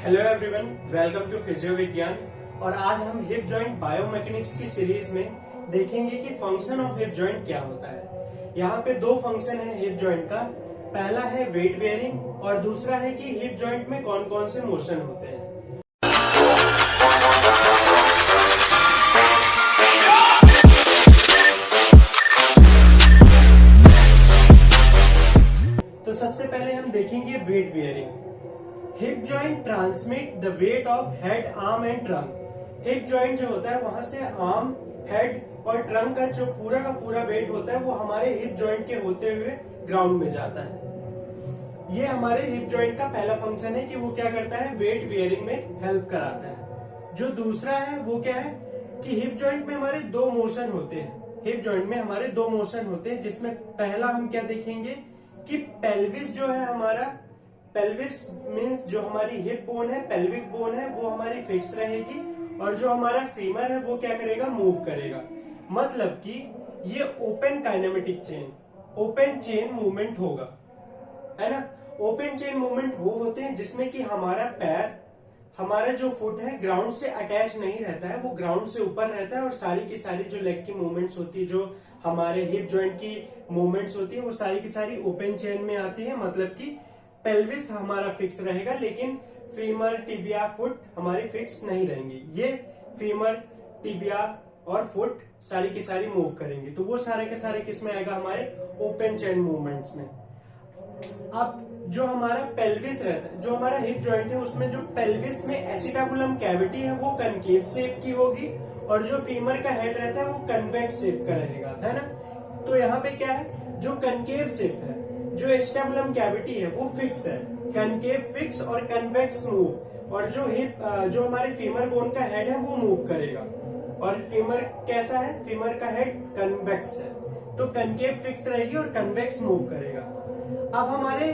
Hello everyone, welcome to physio Vigyan. और आज हम हिप जॉइंट बायोमैकेनिक्स की सीरीज में देखेंगे कि फंक्शन ऑफ हिप जॉइंट क्या होता है। यहाँ पे दो फंक्शन है हिप जॉइंट का। पहला है वेट बेयरिंग और दूसरा है कि हिप जॉइंट में कौन कौन से मोशन होते हैं। तो सबसे पहले हम देखेंगे weight bearing. Hip joint transmit the weight of head, arm and trunk. Hip joint जो होता है वहां से आर्म, हेड और ट्रंक का जो पूरा का पूरा वेट होता है वो हमारे हिप जॉइंट के होते हुए ग्राउंड में जाता है। ये हमारे हिप जॉइंट का पहला फंक्शन है कि वो क्या करता है, वेट बेयरिंग में हेल्प कराता है। जो दूसरा है वो क्या है कि हिप जॉइंट में हमारे दो मोशन होते हैं। हिप जॉइंट में हमारे दो मोशन होते हैं, जिसमें पहला हम क्या देखेंगे कि पेल्विस जो है हमारा, पेल्विस मींस जो हमारी हिप बोन है, पेल्विक बोन है, वो हमारी फिक्स रहेगी और जो हमारा फीमर है वो क्या करेगा, मूव करेगा। मतलब कि ये open kinematic chain, open chain movement होगा, है ना। ओपन चेन मूवमेंट वो होते हैं जिसमें कि हमारा पैर, हमारा जो फुट है ग्राउंड से अटैच नहीं रहता है, वो ग्राउंड से ऊपर रहता है और सारी की सारी जो लेग की मूवमेंट्स होती है, जो हमारे हिप जॉइंट की मूवमेंट्स होती है, वो सारी की सारी ओपन चेन में आती है। मतलब कि पेल्विस हमारा फिक्स रहेगा लेकिन फीमर, टिबिया, फुट हमारी फिक्स नहीं रहेंगी। ये फीमर, टिबिया और फुट सारी की सारी मूव करेंगे, तो वो सारे के सारे किस में आएगा, हमारे ओपन चेन मूवमेंट्स में। अब जो हमारा पेल्विस रहता है, जो हमारा हिप जॉइंट है, उसमें जो पेल्विस में एसिटाबुलम कैविटी है वो कनकेव शेप की होगी और जो फीमर का हेड रहता है वो कन्वेक्स शेप का रहेगा, है ना। तो यहाँ पे क्या है, जो कनकेव शेप है, जो एसिटाबुलम कैविटी है वो फिक्स है, कनकेव फिक्स और कन्वेक्स मूव। और जो हिप, जो हमारे फीमर बोन का हेड है वो मूव करेगा। और फीमर कैसा है, फीमर का हेड कन्वेक्स है, तो कनकेव फिक्स रहेगी और कन्वेक्स मूव करेगा। अब हमारे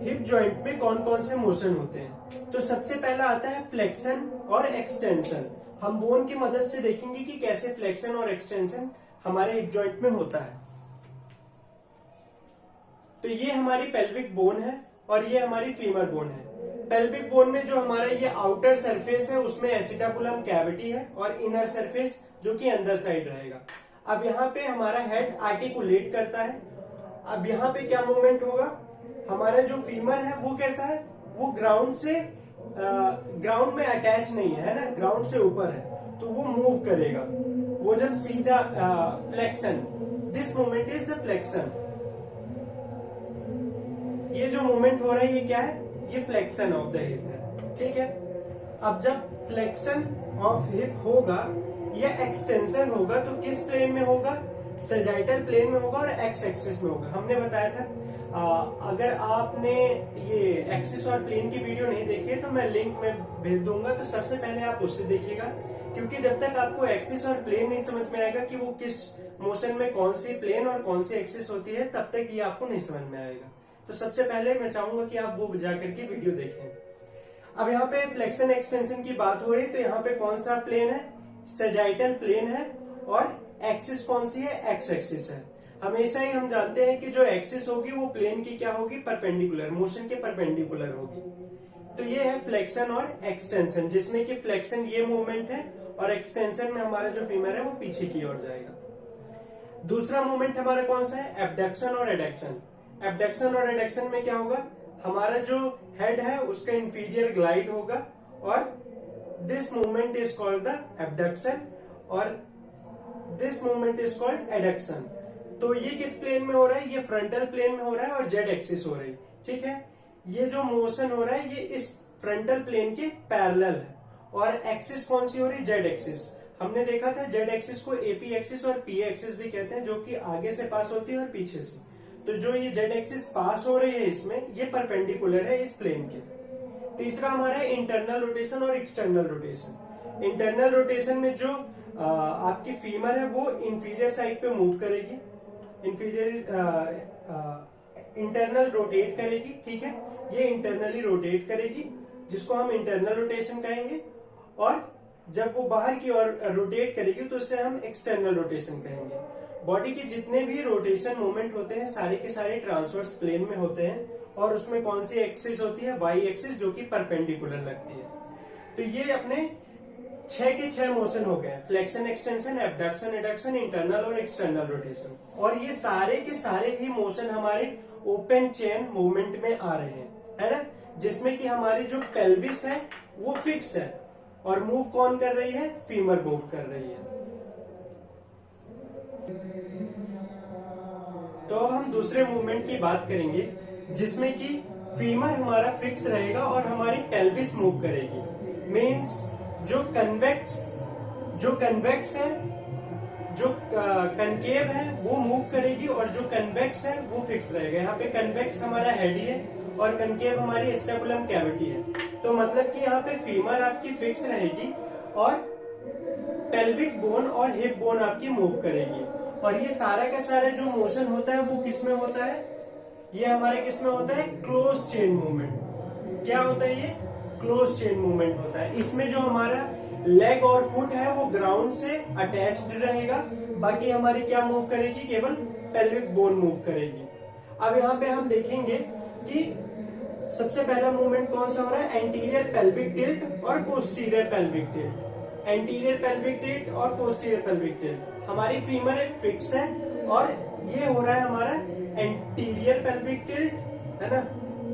हिप जॉइंट में कौन कौन से मोशन होते हैं, तो सबसे पहला आता है फ्लेक्शन और एक्सटेंशन। हम बोन की मदद से देखेंगे कि कैसे फ्लेक्शन और एक्सटेंशन हमारे हिप जॉइंट में होता है। तो ये हमारी पेल्विक बोन है और ये हमारी फीमर बोन है। पेल्विक बोन में जो हमारा ये आउटर सरफेस है उसमें एसिटाबुलम कैविटी है और इनर सरफेस जो कि अंदर साइड रहेगा। अब यहाँ पे हमारा हेड आर्टिकुलेट करता है। अब यहाँ पे क्या मूवमेंट होगा, हमारा जो फीमर है वो कैसा है, वो ग्राउंड से ग्राउंड में अटैच नहीं है ना, ग्राउंड से ऊपर है, तो वो मूव करेगा। वो जब सीधा flexion, this movement is the flexion. ये जो मूवमेंट हो रहा है ये क्या है, ये फ्लेक्शन ऑफ द हिप है, ठीक है। अब जब फ्लेक्शन ऑफ हिप होगा या एक्सटेंशन होगा तो किस प्लेन में होगा, सैजिटल प्लेन में होगा और एक्स एक्सिस में होगा। हमने बताया था, अगर आपने ये एक्सिस और प्लेन की वीडियो नहीं देखी है तो मैं लिंक में भेज दूंगा, तो सबसे पहले आप उससे देखिएगा, क्योंकि जब तक आपको एक्सिस और प्लेन नहीं समझ में आएगा कि वो किस मोशन में कौन सी प्लेन और कौन सी एक्सिस होती है, तब तक ये आपको नहीं समझ में आएगा। तो सबसे पहले मैं चाहूंगा कि आप वो जाकर के वीडियो देखें। अब यहाँ पे फ्लेक्शन एक्सटेंशन की बात हो रही है, तो यहाँ पे कौन सा प्लेन है, सैजिटल प्लेन है और एक्सिस कौन सी है, एक्स एक्सिस है। हमेशा ही हम जानते हैं कि जो एक्सिस होगी वो प्लेन की क्या होगी, परपेंडिकुलर, मोशन के परपेंडिकुलर होगी। तो ये है फ्लेक्शन और एक्सटेंशन, जिसमें कि फ्लेक्शन ये मूवमेंट है और एक्सटेंशन में हमारा जो फीमर है वो पीछे की ओर जाएगा। दूसरा मूवमेंट हमारा कौन सा है, एबडक्शन और एडक्शन। एबडक्शन और एडक्शन में क्या होगा, हमारा जो हेड है उसका इंफीरियर ग्लाइड होगा और this movement is called the abduction और this movement is called adduction. तो ये किस प्लेन में हो रहा है, ये फ्रंटल प्लेन में हो रहा है और जेड एक्सिस हो रही है, ठीक है। ये जो मोशन हो रहा है ये इस फ्रंटल प्लेन के पैरेलल है और एक्सिस कौन सी हो रही है, जेड एक्सिस। हमने देखा था जेड एक्सिस को एपी एक्सिस और पी एक्सिस भी कहते हैं, जो कि आगे से पास होती है और पीछे से। तो जो ये जेड एक्सिस पास हो रही है इसमें, ये परपेंडिकुलर है इस प्लेन के। तीसरा हमारा है इंटरनल रोटेशन और एक्सटर्नल रोटेशन। इंटरनल रोटेशन में जो आपकी फीमर है वो इंफीरियर साइड पे मूव करेगी, इंफीरियर इंटरनल रोटेट करेगी, ठीक है। ये इंटरनली रोटेट करेगी, जिसको हम इंटरनल रोटेशन कहेंगे। और जब वो बाहर की ओर रोटेट करेगी तो उसे हम एक्सटर्नल रोटेशन कहेंगे। बॉडी के जितने भी रोटेशन मूवमेंट होते हैं सारे के सारे ट्रांसवर्स प्लेन में होते हैं और उसमें कौन सी एक्सिस होती है, वाई एक्सिस, जो कि परपेंडिकुलर लगती है। तो ये अपने 6 के 6 मोशन हो गए, flexion, extension, abduction, adduction, internal और एक्सटर्नल रोटेशन। और ये सारे के सारे ही मोशन हमारे ओपन चेन मूवमेंट में आ रहे हैं, है ना, जिसमें कि हमारी जो पेल्विस है वो फिक्स है और मूव कौन कर रही है, फीमर मूव कर रही है। तो अब हम दूसरे मूवमेंट की बात करेंगे जिसमें कि फीमर हमारा फिक्स रहेगा और हमारी पेल्विस मूव करेगी। मींस जो कन्वेक्स है, जो कनकेव है वो मूव करेगी और जो कन्वेक्स है वो फिक्स रहेगा। यहाँ पे कन्वेक्स हमारा हेड ही है और कनकेव हमारी स्टेपुलम कैविटी है। तो मतलब कि यहाँ पे फीमर आपकी फिक्स रहेगी और पेल्विक बोन और हिप बोन आपकी मूव करेगी। और ये सारा का सारा जो मोशन होता है वो किस में होता है, ये हमारे किस में होता है, क्लोज चेन मूवमेंट। क्या होता है ये, क्लोज चेन मूवमेंट होता है। इसमें जो हमारा लेग और फुट है वो ग्राउंड से अटैच्ड रहेगा, बाकी हमारी क्या मूव करेगी, केवल पेल्विक बोन मूव करेगी। अब यहाँ पे हम देखेंगे कि सबसे पहला मूवमेंट कौन सा हो रहा है, एंटीरियर पेल्विक टिल्ट और posterior pelvic tilt. Anterior pelvic tilt और पोस्टीरियर पेल्विक टिल्ट, हमारी फीमर एक फिक्स है और ये हो रहा है हमारा एंटीरियर पेल्विक टिल्ट, है ना।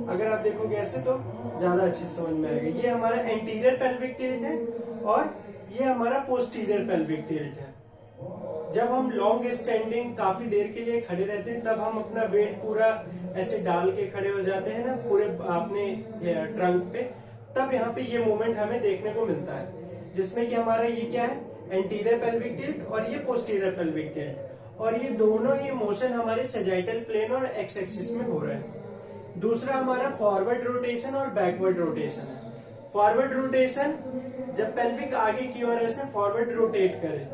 अगर आप देखोगे ऐसे तो ज्यादा अच्छे समझ में आएगा। ये हमारा एंटीरियर पेल्विक टिल्ट है और ये हमारा पोस्टीरियर पेल्विक टिल्ट है। जब हम लॉन्ग स्टैंडिंग काफी देर के लिए खड़े रहते हैं तब हम अपना वेट पूरा ऐसे डाल के खड़े हो जाते हैं ना पूरे अपने ट्रंक पे, तब यहाँ पे ये मूवमेंट हमें देखने को मिलता है, जिसमें कि हमारा ये क्या है, एंटीरियर पेल्विक टिल्ट और ये पोस्टीरियर पेल्विक टिल्ट। और ये दोनों ही मोशन हमारे सैजिटल प्लेन और एक्स एक्सिस में हो रहा है। दूसरा हमारा फॉरवर्ड रोटेशन और बैकवर्ड रोटेशन है। फॉरवर्ड रोटेशन जब पेल्विक आगे की ओर ऐसे फॉरवर्ड रोटेट करे,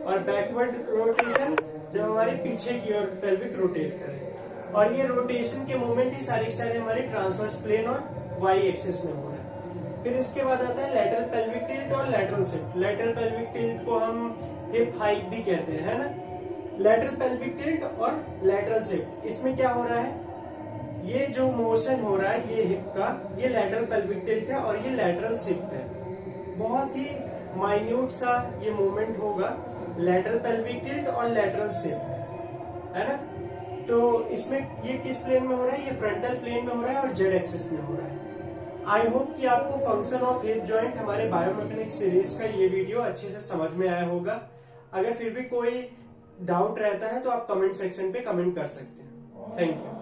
और बैकवर्ड रोटेशन जब हमारे पीछे की ओर पेल्विक रोटेट करे। और ये रोटेशन के मूवमेंट ही सारे हमारे ट्रांसवर्स प्लेन और वाई एक्सिस में हो रहे हैं। फिर इसके बाद आता है लैटरल पेल्विक टिल्ट और lateral shift. Lateral pelvic tilt को हम हिप हाइक भी कहते हैं, है ना। लैटरल पेल्विक टिल्ट और लैटरल शिफ्ट, इसमें क्या हो रहा है, ये जो मोशन हो रहा है ये हिप का, ये लैटरल पेल्विक टिल्ट है और ये लैटरल शिफ्ट है। बहुत ही माइन्यूट सा ये मूवमेंट होगा, लैटरल पेल्विक टिल्ट और लैटरल शिफ्ट, है ना। तो इसमें ये किस प्लेन में हो रहा है, ये फ्रंटल प्लेन में हो रहा है और जेड एक्सिस में हो रहा है। आई होप कि आपको फंक्शन ऑफ हिप जॉइंट हमारे बायोमैकेनिक्स सीरीज का ये वीडियो अच्छे से समझ में आया होगा। अगर फिर भी कोई डाउट रहता है तो आप कमेंट सेक्शन पे कमेंट कर सकते हैं। Thank you.